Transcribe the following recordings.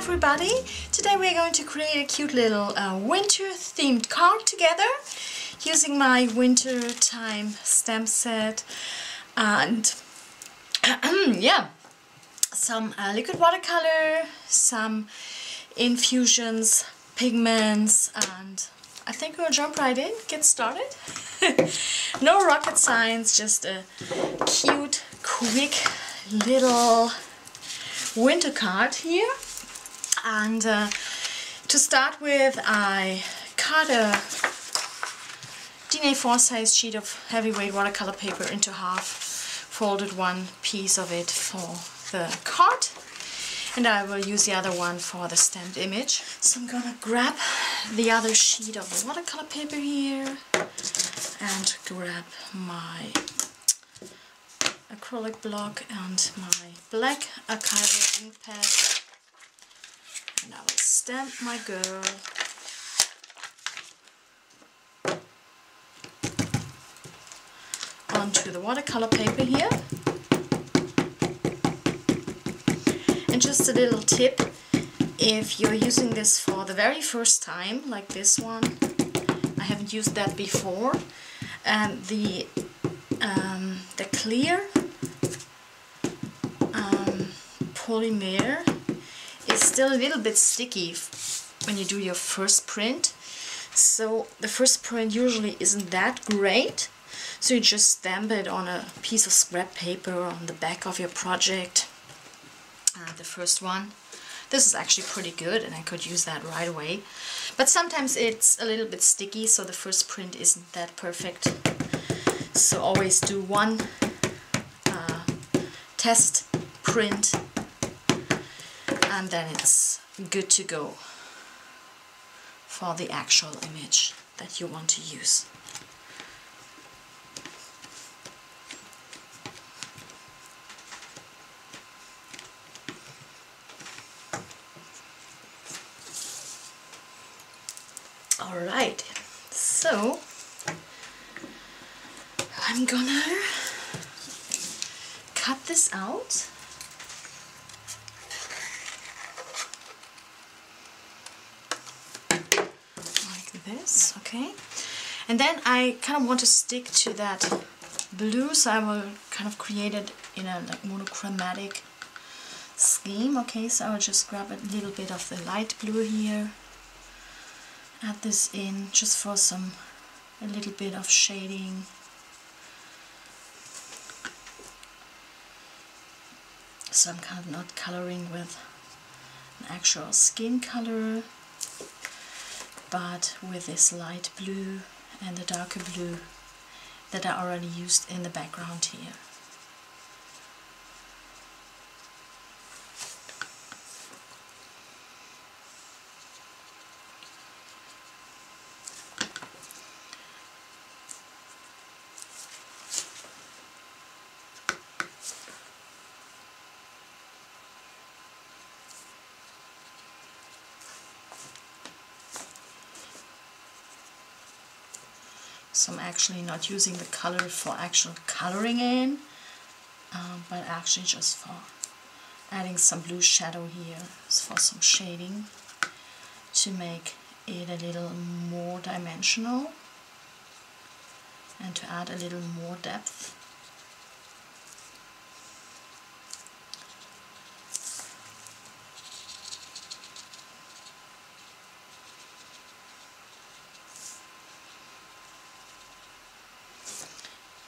everybody! Today we're going to create a cute little winter themed card together using my winter time stamp set and yeah, some liquid watercolor, some infusions, pigments, and I think we'll jump right in, get started. No rocket science, just a cute, quick little winter card here. And to start with, I cut a DIN A4 size sheet of heavyweight watercolor paper into half, folded one piece of it for the card, and I will use the other one for the stamped image. So I'm gonna grab the other sheet of the watercolor paper here and grab my acrylic block and my black archival ink pad, and I will stamp my girl onto the watercolor paper here. And just a little tip, if you're using this for the very first time, like this one, I haven't used that before, and the clear polymer is still a little bit sticky when you do your first print. So the first print usually isn't that great, so you just stamp it on a piece of scrap paper on the back of your project. The first one. This is actually pretty good and I could use that right away. But sometimes it's a little bit sticky, so the first print isn't that perfect. So always do one test print and then it's good to go for the actual image that you want to use. Alright, so I'm gonna cut this out. Like this, okay? And then I kind of want to stick to that blue, so I will kind of create it in a like monochromatic scheme. Okay, so I'll just grab a little bit of the light blue here. Add this in just for a little bit of shading. So I'm kind of not coloring with an actual skin color, but with this light blue and the darker blue that I already used in the background here. So I'm actually not using the color for actual coloring in, but actually just for adding some blue shadow here for some shading to make it a little more dimensional and to add a little more depth.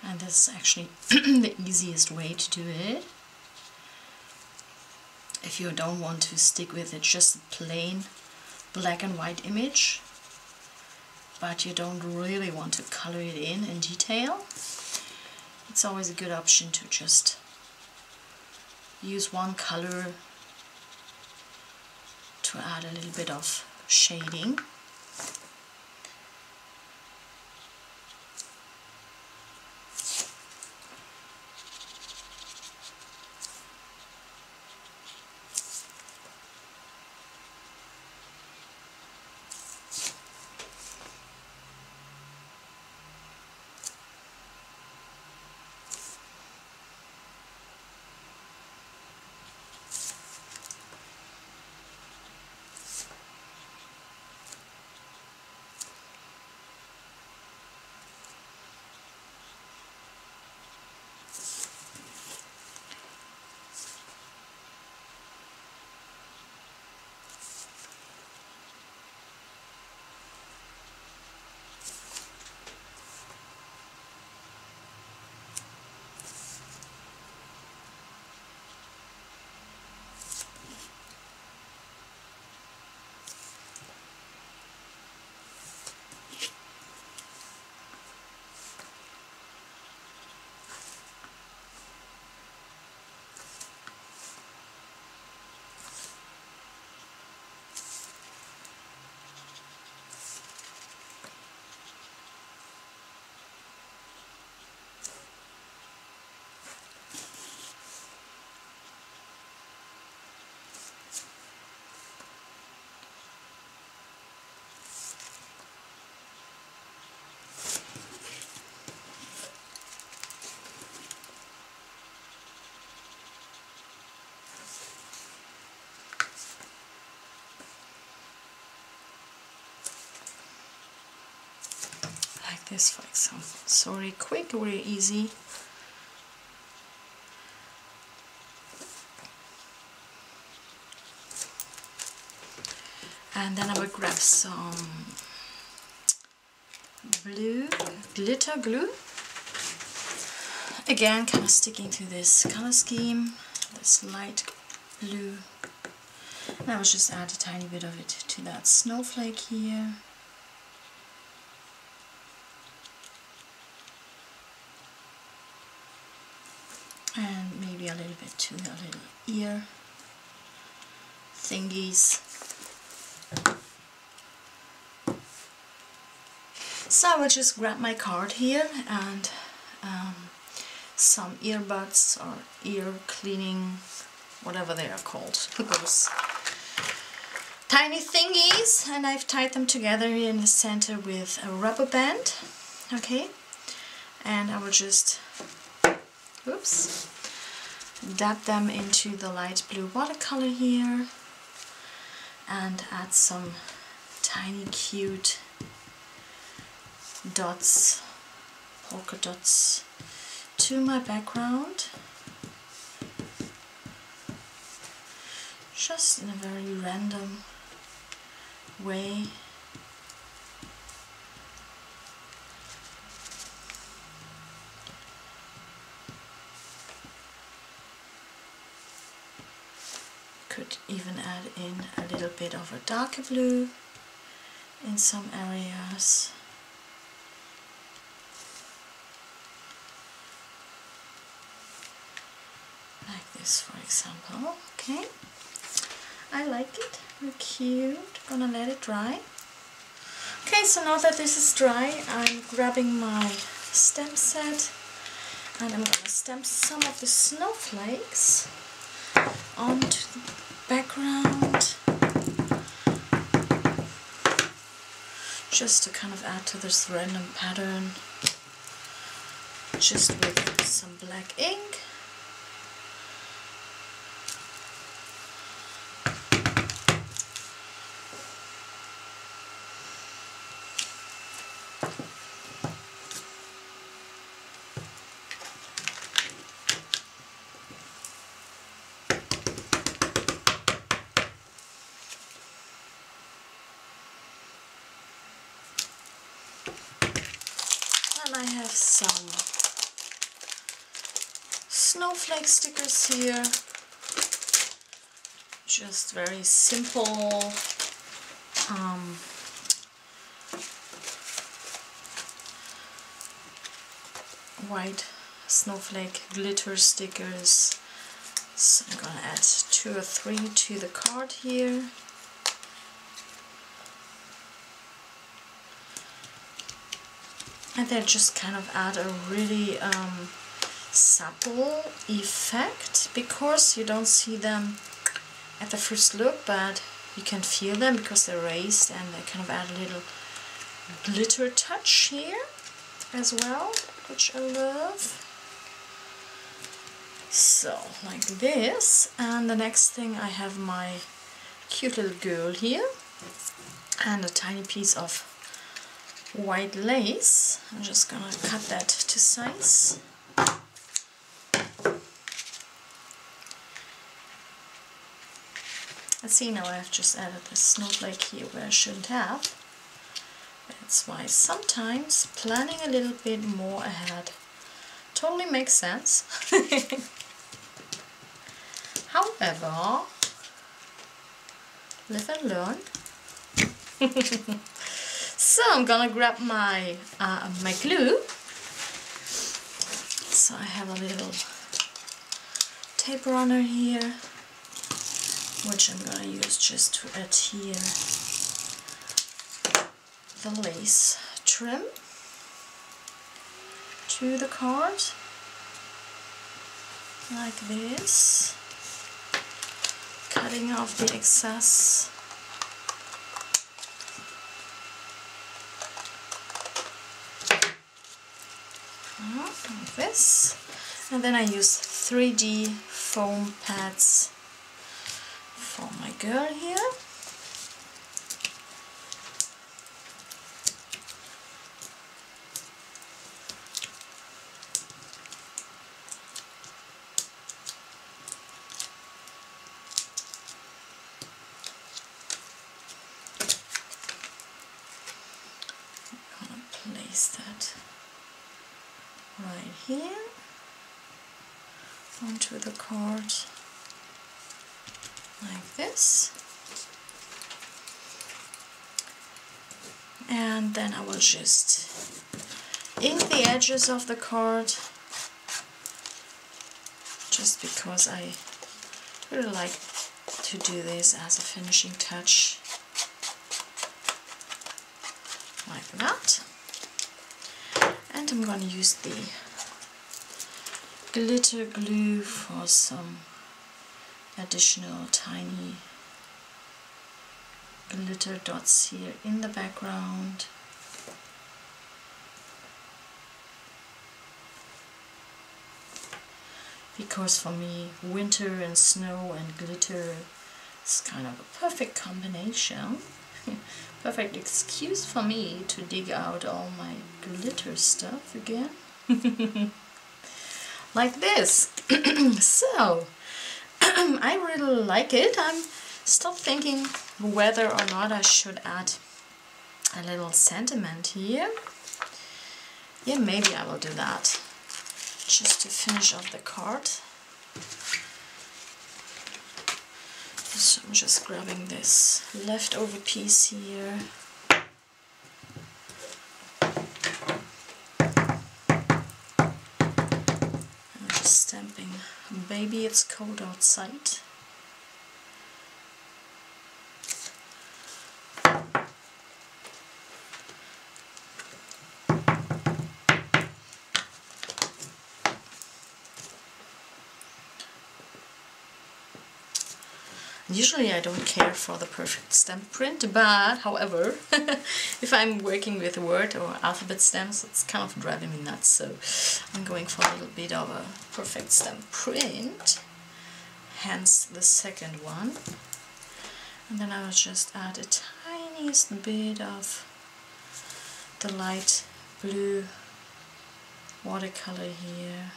And this is actually the easiest way to do it. If you don't want to stick with it just a plain black and white image, but you don't really want to color it in detail, it's always a good option to just use one color to add a little bit of shading. this, for example. So really quick, really easy. And then I will grab some blue glitter glue. Again, kind of sticking to this color scheme, this light blue. And I will just add a tiny bit of it to that snowflake here. And maybe a little bit to the little ear thingies. So I will just grab my card here and some earbuds or ear cleaning, whatever they are called, those tiny thingies, and I've tied them together here in the center with a rubber band. Okay, and I will just, oops, dab them into the light blue watercolor here and add some tiny cute dots, polka dots to my background, just in a very random way. Could even add in a little bit of a darker blue in some areas. Like this, for example. Okay, I like it, very cute. Gonna let it dry. Okay, so now that this is dry, I'm grabbing my stamp set and I'm gonna stamp some of the snowflakes onto the background, just to kind of add to this random pattern, just with some black ink. And I have some snowflake stickers here, just very simple white snowflake glitter stickers. So I'm gonna add 2 or 3 to the card here. And they just kind of add a really supple effect, because you don't see them at the first look, but you can feel them because they're raised, and they kind of add a little glitter touch here as well, which I love. So, like this. And the next thing, I have my cute little girl here and a tiny piece of white lace. I'm just gonna cut that to size. And see, now I've just added a snowflake here where I shouldn't have. That's why sometimes planning a little bit more ahead totally makes sense. However, live and learn. So I'm gonna grab my my glue. So I have a little tape runner here, which I'm gonna use just to adhere the lace trim to the card, like this, cutting off the excess. Like this, and then I use 3D foam pads for my girl here. place that right here onto the card like this. And then I will just ink the edges of the card, just because I really like to do this as a finishing touch, like that. And I'm going to use the glitter glue for some additional tiny glitter dots here in the background. Because for me, winter and snow and glitter is kind of a perfect combination. Perfect excuse for me to dig out all my glitter stuff again. Like this. So, I really like it. I'm still thinking whether or not I should add a little sentiment here. Yeah, maybe I will do that, just to finish off the card. So I'm just grabbing this leftover piece here. I'm just stamping "Baby, it's cold outside." Usually I don't care for the perfect stamp print, but however, if I'm working with word or alphabet stamps, it's kind of driving me nuts, so I'm going for a little bit of a perfect stamp print, hence the second one. And then I will just add a tiniest bit of the light blue watercolor here.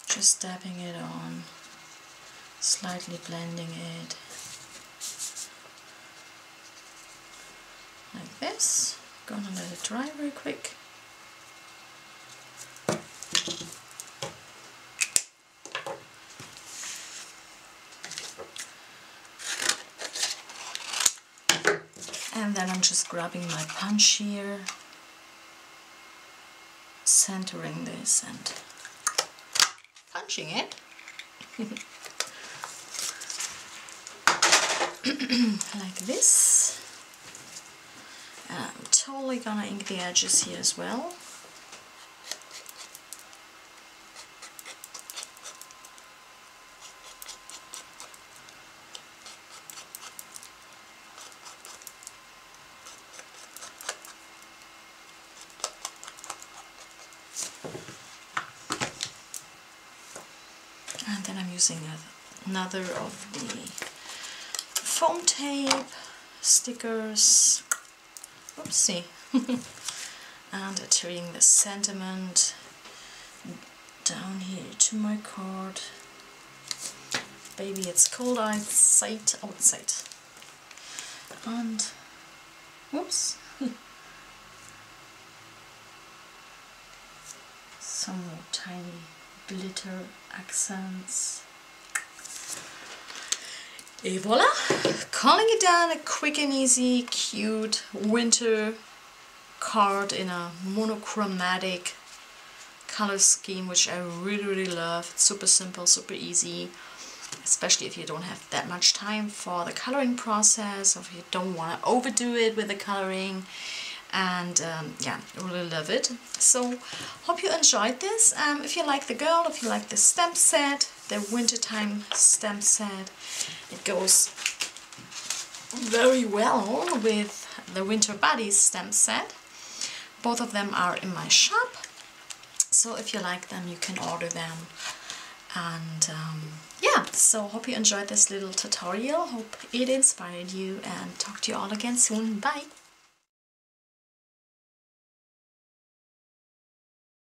Just dabbing it on, slightly blending it like this. Gonna let it dry very quick. And then I'm just grabbing my punch here, centering this and punching it. Like this. And I'm totally gonna ink the edges here as well. And then I'm using another of the foam tape, stickers, oopsie, and adhering the sentiment down here to my card. Baby, it's cold outside. And, whoops, some more tiny glitter accents. Et voila! Calling it down, a quick and easy, cute winter card in a monochromatic color scheme, which I really love. It's super simple, super easy, especially if you don't have that much time for the coloring process, or if you don't want to overdo it with the coloring. And yeah, I really love it. So hope you enjoyed this. If you like the girl, if you like the stamp set, the wintertime stamp set, it goes very well with the Winter Buddies stamp set. Both of them are in my shop, so if you like them, you can order them. And yeah, so hope you enjoyed this little tutorial. Hope it inspired you, and talk to you all again soon. Bye!